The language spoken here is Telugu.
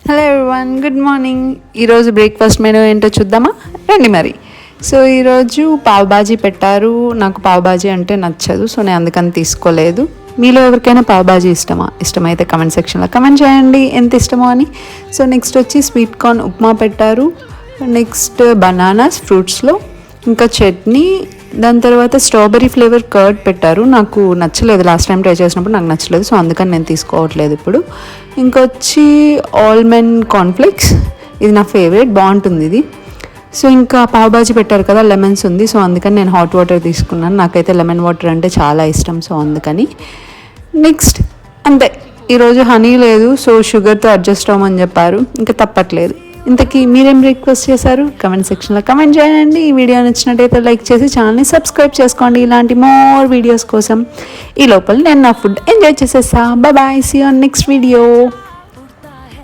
Hello everyone, good morning. ఈరోజు బ్రేక్ఫాస్ట్ మెనూ ఏంటో చూద్దామా, రండి మరి. సో ఈరోజు పావ్ బాజీ పెట్టారు. నాకు పావ్ బాజీ అంటే నచ్చదు, సో నేను అందుకని తీసుకోలేదు. మీలో ఎవరికైనా పావ్ బాజీ ఇష్టమైతే కమెంట్ సెక్షన్లో కమెంట్ చేయండి ఎంత ఇష్టమో అని. సో నెక్స్ట్ వచ్చి స్వీట్ కార్న్ ఉప్మా పెట్టారు. నెక్స్ట్ బనానాస్ ఫ్రూట్స్లో, ఇంకా చట్నీ, దాని తర్వాత స్ట్రాబెర్రీ ఫ్లేవర్ కర్డ్ పెట్టారు. నాకు నచ్చలేదు, లాస్ట్ టైం ట్రై చేసినప్పుడు నాకు నచ్చలేదు, సో అందుకని నేను తీసుకోవట్లేదు ఇప్పుడు. ఇంకొచ్చి ఆల్మండ్ కార్న్ఫ్లేక్స్, ఇది నా ఫేవరెట్, బాగుంటుంది ఇది. సో ఇంకా పావ్ బాజీ పెట్టారు కదా, లెమన్స్ ఉంది, సో అందుకని నేను హాట్ వాటర్ తీసుకున్నాను. నాకైతే లెమన్ వాటర్ అంటే చాలా ఇష్టం, సో అందుకని. నెక్స్ట్ అంతే, ఈరోజు హనీ లేదు, సో షుగర్తో అడ్జస్ట్ అవ్వమని చెప్పారు, ఇంకా తప్పట్లేదు. ఇంతకీ మీరేం బ్రేక్ఫాస్ట్ చేశారు? కమెంట్ సెక్షన్లో కమెంట్ చేయండి. ఈ వీడియో నచ్చినట్టయితే లైక్ చేసి ఛానల్ని సబ్స్క్రైబ్ చేసుకోండి ఇలాంటి మోర్ వీడియోస్ కోసం. ఈ లోపల నేను నా ఫుడ్ ఎంజాయ్ చేసేసా. Bye bye, see you on next video.